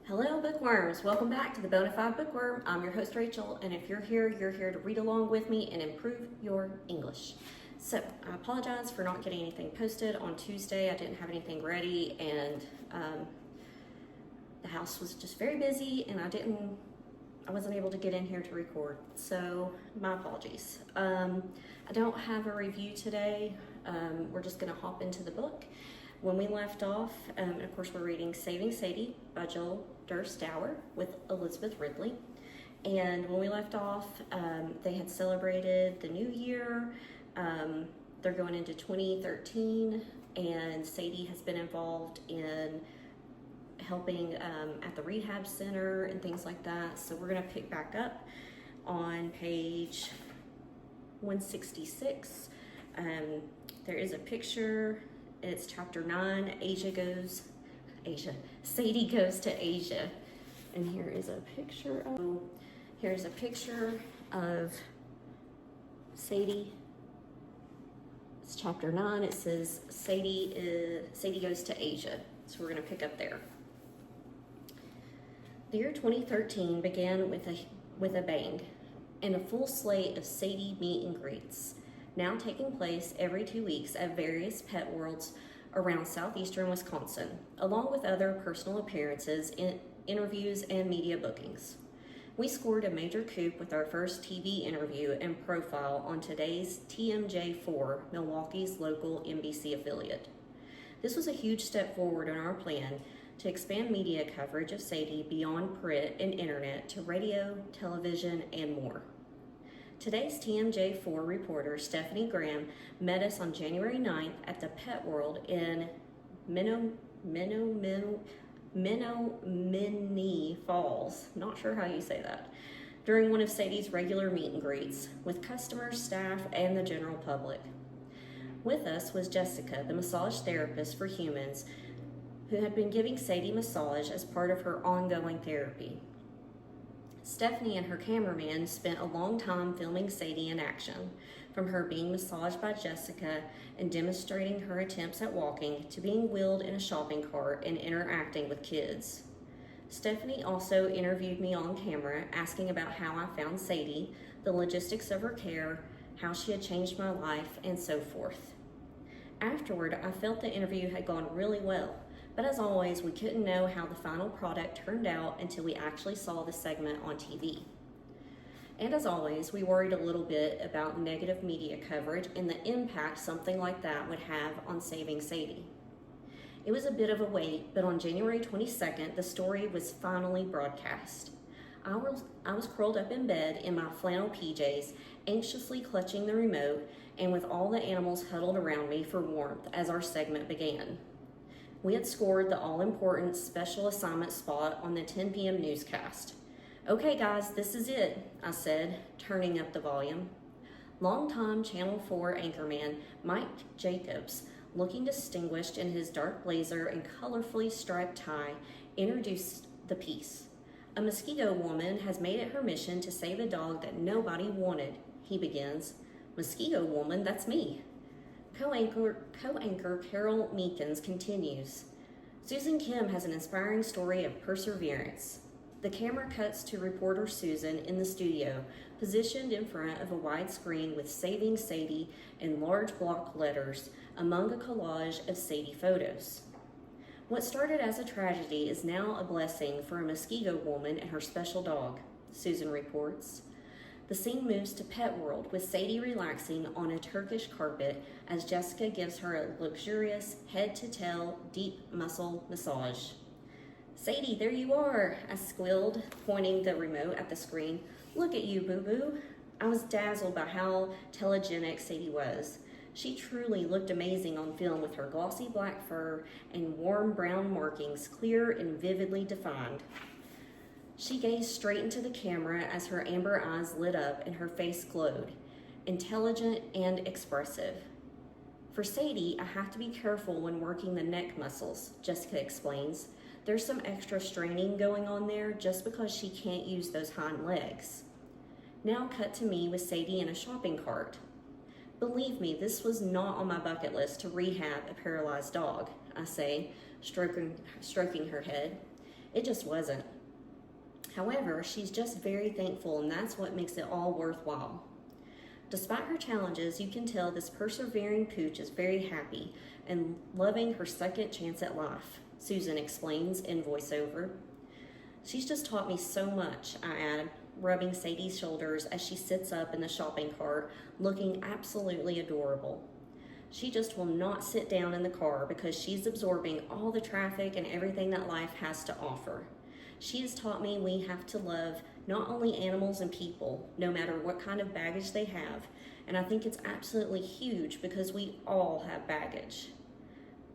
Hello bookworms, welcome back to the Bonafide Bookworm. I'm your host Rachel, and if you're here to read along with me and improve your English. So I apologize for not getting anything posted on Tuesday. I didn't have anything ready, and the house was just very busy, and I wasn't able to get in here to record, so my apologies. I don't have a review today. We're just gonna hop into the book. When we left off, and of course we're reading Saving Sadie by Joal, Derse, Dauer with Elizabeth Ridley. And when we left off, they had celebrated the new year. They're going into 2013, and Sadie has been involved in helping at the rehab center and things like that. So we're gonna pick back up on page 166. There is a picture. It's chapter 9, Sadie goes to Asia. And here's a picture of Sadie. It's chapter 9. It says Sadie goes to Asia. So we're gonna pick up there. The year 2013 began with a bang, and a full slate of Sadie meet and greets, now taking place every 2 weeks at various pet worlds around southeastern Wisconsin, along with other personal appearances, interviews, and media bookings. We scored a major coup with our first TV interview and profile on today's TMJ4, Milwaukee's local NBC affiliate. This was a huge step forward in our plan to expand media coverage of Sadie beyond print and internet to radio, television, and more. Today's TMJ4 reporter, Stephanie Graham, met us on January 9th at the Pet World in Menominee Falls, not sure how you say that, during one of Sadie's regular meet and greets with customers, staff, and the general public. With us was Jessica, the massage therapist for humans, who had been giving Sadie massage as part of her ongoing therapy. Stephanie and her cameraman spent a long time filming Sadie in action, from her being massaged by Jessica and demonstrating her attempts at walking to being wheeled in a shopping cart and interacting with kids. Stephanie also interviewed me on camera, asking about how I found Sadie, the logistics of her care, how she had changed my life, and so forth. Afterward, I felt the interview had gone really well. But as always, we couldn't know how the final product turned out until we actually saw the segment on TV. And as always, we worried a little bit about negative media coverage and the impact something like that would have on Saving Sadie. It was a bit of a wait, but on January 22nd, the story was finally broadcast. I was curled up in bed in my flannel PJs, anxiously clutching the remote, and with all the animals huddled around me for warmth as our segment began. We had scored the all-important special assignment spot on the 10 p.m. newscast. "Okay, guys, this is it," I said, turning up the volume. Longtime Channel 4 anchorman Mike Jacobs, looking distinguished in his dark blazer and colorfully striped tie, introduced the piece. "A mosquito woman has made it her mission to save a dog that nobody wanted," he begins. "Mosquito woman, that's me." Co-anchor Carol Meekins continues. "Susan Kim has an inspiring story of perseverance." The camera cuts to reporter Susan in the studio, positioned in front of a wide screen with Saving Sadie in large block letters among a collage of Sadie photos. "What started as a tragedy is now a blessing for a mosquito woman and her special dog," Susan reports. The scene moves to Pet World with Sadie relaxing on a Turkish carpet as Jessica gives her a luxurious head-to-tail deep muscle massage. "Sadie, there you are," I squealed, pointing the remote at the screen. "Look at you, boo-boo." I was dazzled by how telegenic Sadie was. She truly looked amazing on film with her glossy black fur and warm brown markings, clear and vividly defined. She gazed straight into the camera as her amber eyes lit up and her face glowed, intelligent and expressive. "For Sadie, I have to be careful when working the neck muscles," Jessica explains. "There's some extra straining going on there just because she can't use those hind legs." Now cut to me with Sadie in a shopping cart. "Believe me, this was not on my bucket list to rehab a paralyzed dog," I say, stroking her head. It just wasn't. However, she's just very thankful, and that's what makes it all worthwhile. Despite her challenges, you can tell this persevering pooch is very happy and loving her second chance at life, Susan explains in voiceover. She's just taught me so much, I add, rubbing Sadie's shoulders as she sits up in the shopping cart, looking absolutely adorable. She just will not sit down in the car because she's absorbing all the traffic and everything that life has to offer. She has taught me we have to love not only animals and people, no matter what kind of baggage they have, and I think it's absolutely huge because we all have baggage.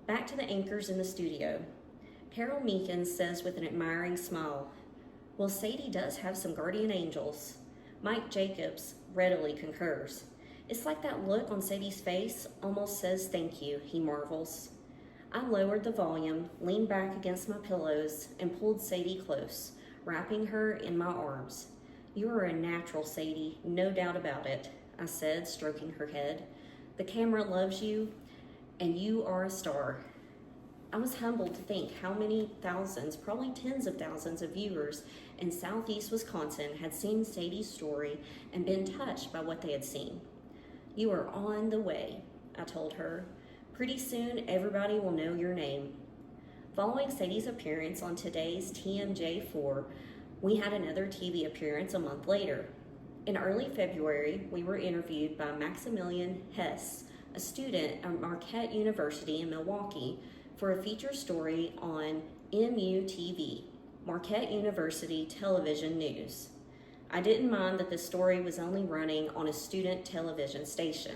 Back to the anchors in the studio. Carol Meekins says with an admiring smile, "Well, Sadie does have some guardian angels." Mike Jacobs readily concurs. "It's like that look on Sadie's face almost says thank you," he marvels. I lowered the volume, leaned back against my pillows, and pulled Sadie close, wrapping her in my arms. "You are a natural, Sadie, no doubt about it," I said, stroking her head. "The camera loves you, and you are a star." I was humbled to think how many thousands, probably tens of thousands of viewers in Southeast Wisconsin had seen Sadie's story and been touched by what they had seen. "You are on the way," I told her. "Pretty soon, everybody will know your name." Following Sadie's appearance on today's TMJ4, we had another TV appearance a month later. In early February, we were interviewed by Maximilian Hess, a student at Marquette University in Milwaukee, for a feature story on MUTV, Marquette University Television News. I didn't mind that the story was only running on a student television station.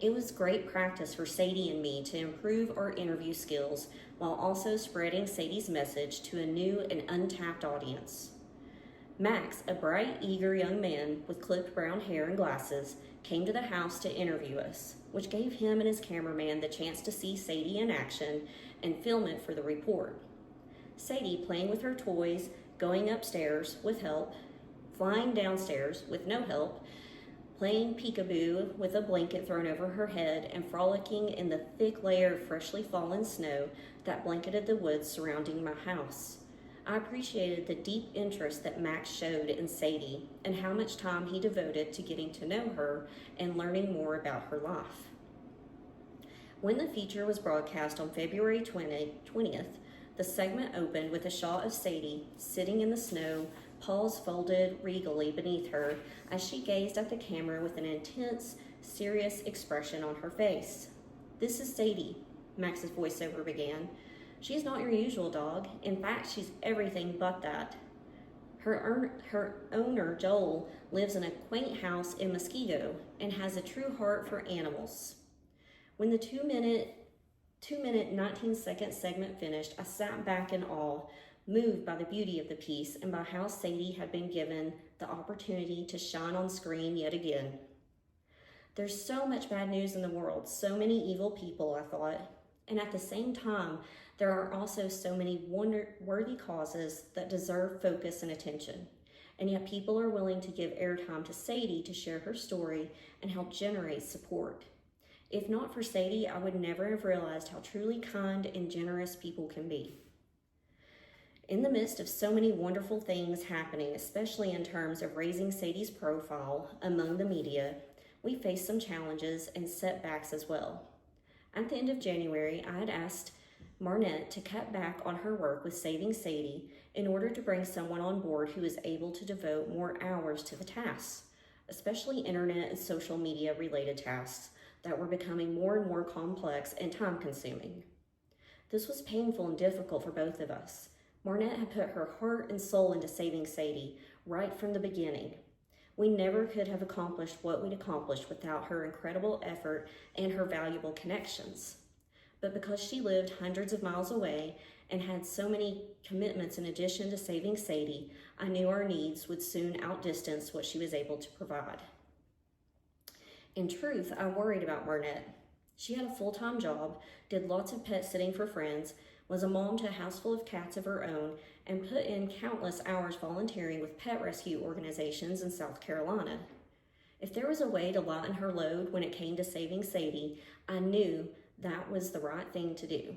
It was great practice for Sadie and me to improve our interview skills while also spreading Sadie's message to a new and untapped audience. Max, a bright, eager young man with clipped brown hair and glasses, came to the house to interview us, which gave him and his cameraman the chance to see Sadie in action and film it for the report. Sadie playing with her toys, going upstairs with help, flying downstairs with no help, playing peekaboo with a blanket thrown over her head, and frolicking in the thick layer of freshly fallen snow that blanketed the woods surrounding my house. I appreciated the deep interest that Max showed in Sadie and how much time he devoted to getting to know her and learning more about her life. When the feature was broadcast on February 20th, the segment opened with a shot of Sadie sitting in the snow, paws folded regally beneath her as she gazed at the camera with an intense, serious expression on her face. "This is Sadie," Max's voiceover began. "She's not your usual dog. In fact, she's everything but that. Her owner, Joal, lives in a quaint house in Mosquito and has a true heart for animals." When the 2-minute 19-second segment finished, I sat back in awe, moved by the beauty of the piece and by how Sadie had been given the opportunity to shine on screen yet again. There's so much bad news in the world, so many evil people, I thought, and at the same time, there are also so many worthy causes that deserve focus and attention, and yet people are willing to give airtime to Sadie to share her story and help generate support. If not for Sadie, I would never have realized how truly kind and generous people can be. In the midst of so many wonderful things happening, especially in terms of raising Sadie's profile among the media, we faced some challenges and setbacks as well. At the end of January, I had asked Marnette to cut back on her work with Saving Sadie in order to bring someone on board who is able to devote more hours to the tasks, especially internet and social media related tasks that were becoming more and more complex and time-consuming. This was painful and difficult for both of us. Marnette had put her heart and soul into Saving Sadie right from the beginning. We never could have accomplished what we'd accomplished without her incredible effort and her valuable connections. But because she lived hundreds of miles away and had so many commitments in addition to Saving Sadie, I knew our needs would soon outdistance what she was able to provide. In truth, I worried about Marnette. She had a full-time job, did lots of pet sitting for friends, was a mom to a house full of cats of her own, and put in countless hours volunteering with pet rescue organizations in South Carolina. If there was a way to lighten her load when it came to Saving Sadie, I knew that was the right thing to do.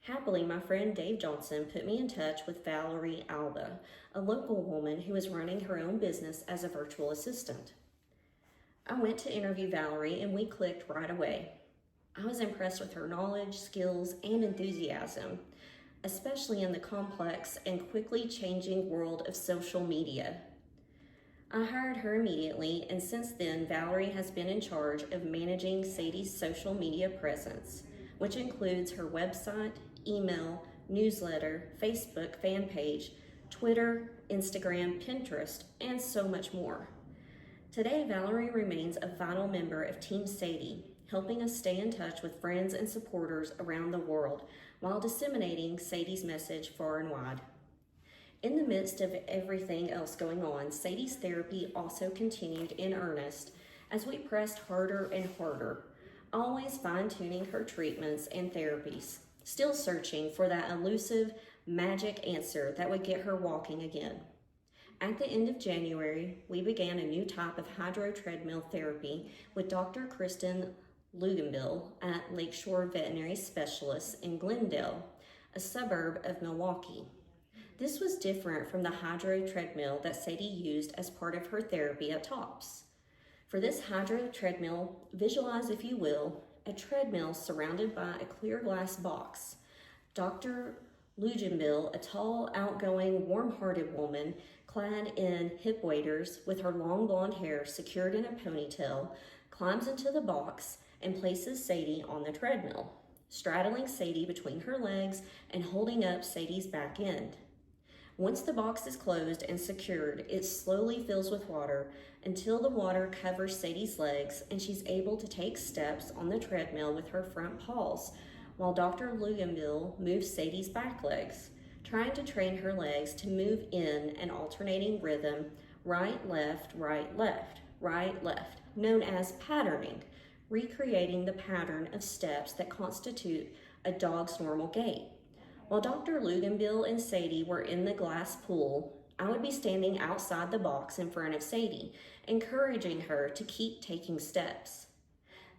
Happily, my friend Dave Johnson put me in touch with Valerie Alba, a local woman who is running her own business as a virtual assistant. I went to interview Valerie and we clicked right away. I was impressed with her knowledge, skills, and enthusiasm, especially in the complex and quickly changing world of social media. I hired her immediately, and since then, Valerie has been in charge of managing Sadie's social media presence, which includes her website, email, newsletter, Facebook fan page, Twitter, Instagram, Pinterest, and so much more. Today, Valerie remains a vital member of Team Sadie, helping us stay in touch with friends and supporters around the world while disseminating Sadie's message far and wide. In the midst of everything else going on, Sadie's therapy also continued in earnest as we pressed harder and harder, always fine-tuning her treatments and therapies, still searching for that elusive magic answer that would get her walking again. At the end of January, we began a new type of hydro treadmill therapy with Dr. Kristen Luganbill at Lakeshore Veterinary Specialists in Glendale, a suburb of Milwaukee. This was different from the hydro treadmill that Sadie used as part of her therapy at Tops. For this hydro treadmill, visualize, if you will, a treadmill surrounded by a clear glass box. Dr. Luganbill, a tall, outgoing, warm-hearted woman, clad in hip waders with her long blonde hair secured in a ponytail, climbs into the box and places Sadie on the treadmill, straddling Sadie between her legs and holding up Sadie's back end. Once the box is closed and secured, it slowly fills with water until the water covers Sadie's legs and she's able to take steps on the treadmill with her front paws, while Dr. Luganbill moves Sadie's back legs, trying to train her legs to move in an alternating rhythm, right, left, right, left, right, left, known as patterning, recreating the pattern of steps that constitute a dog's normal gait. While Dr. Luganbill and Sadie were in the glass pool, I would be standing outside the box in front of Sadie, encouraging her to keep taking steps.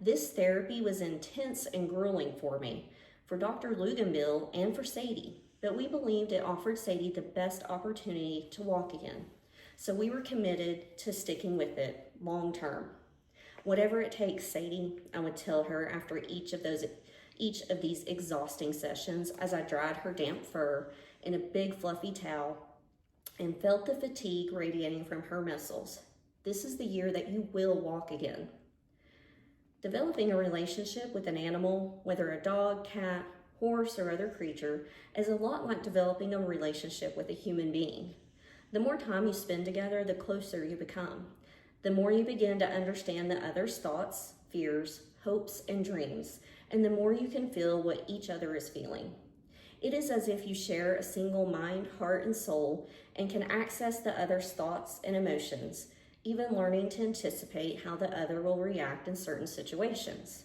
This therapy was intense and grueling for me, for Dr. Luganbill and for Sadie, but we believed it offered Sadie the best opportunity to walk again, so we were committed to sticking with it long term. Whatever it takes, Sadie, I would tell her after each of these exhausting sessions as I dried her damp fur in a big fluffy towel and felt the fatigue radiating from her muscles. This is the year that you will walk again. Developing a relationship with an animal, whether a dog, cat, horse, or other creature, is a lot like developing a relationship with a human being. The more time you spend together, the closer you become. The more you begin to understand the other's thoughts, fears, hopes, and dreams, and the more you can feel what each other is feeling. It is as if you share a single mind, heart, and soul, and can access the other's thoughts and emotions, even learning to anticipate how the other will react in certain situations.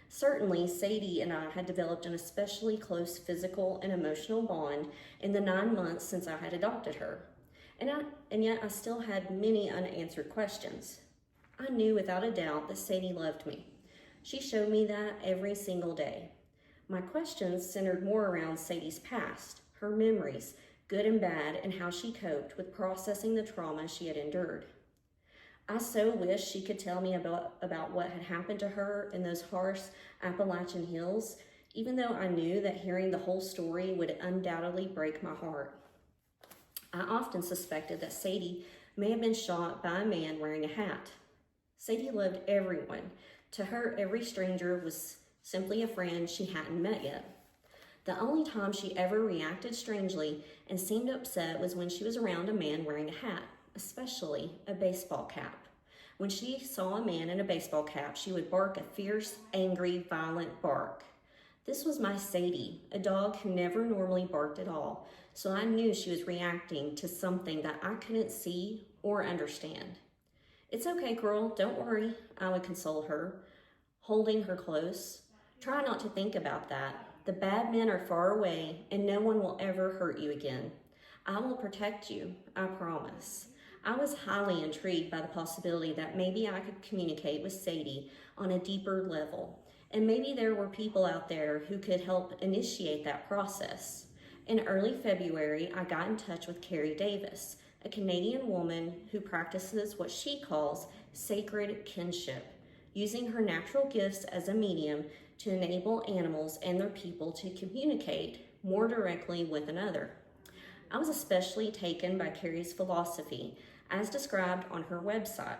Certainly, Sadie and I had developed an especially close physical and emotional bond in the 9 months since I had adopted her. And yet I still had many unanswered questions. I knew without a doubt that Sadie loved me. She showed me that every single day. My questions centered more around Sadie's past, her memories, good and bad, and how she coped with processing the trauma she had endured. I so wish she could tell me about what had happened to her in those harsh Appalachian hills, even though I knew that hearing the whole story would undoubtedly break my heart. I often suspected that Sadie may have been shot by a man wearing a hat. Sadie loved everyone. To her, every stranger was simply a friend she hadn't met yet. The only time she ever reacted strangely and seemed upset was when she was around a man wearing a hat, especially a baseball cap. When she saw a man in a baseball cap, she would bark a fierce, angry, violent bark. This was my Sadie, a dog who never normally barked at all, so I knew she was reacting to something that I couldn't see or understand. "It's okay, girl, don't worry," I would console her, holding her close. "Try not to think about that. The bad men are far away, and no one will ever hurt you again. I will protect you, I promise." I was highly intrigued by the possibility that maybe I could communicate with Sadie on a deeper level, And maybe there were people out there who could help initiate that process. In early February, I got in touch with Carrie Davis, a Canadian woman who practices what she calls sacred kinship, using her natural gifts as a medium to enable animals and their people to communicate more directly with another. I was especially taken by Carrie's philosophy, as described on her website.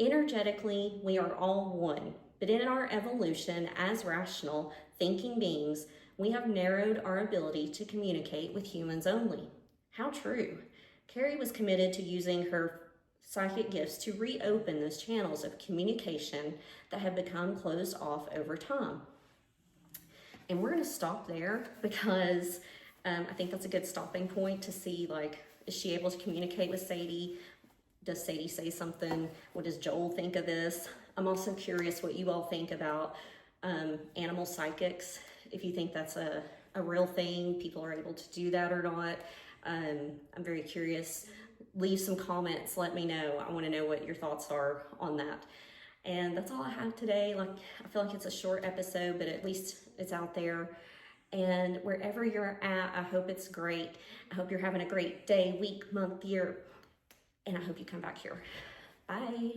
Energetically, we are all one, but in our evolution as rational, thinking beings, we have narrowed our ability to communicate with humans only. How true. Carrie was committed to using her psychic gifts to reopen those channels of communication that have become closed off over time. And we're going to stop there because I think that's a good stopping point to see, like, is she able to communicate with Sadie? Does Sadie say something? What does Joel think of this? I'm also curious what you all think about animal psychics, if you think that's a real thing, people are able to do that or not. I'm very curious. Leave some comments, let me know. I want to know what your thoughts are on that. And that's all I have today. Like, I feel like it's a short episode, but at least it's out there. And wherever you're at, I hope it's great. I hope you're having a great day, week, month, year, and I hope you come back here. Bye.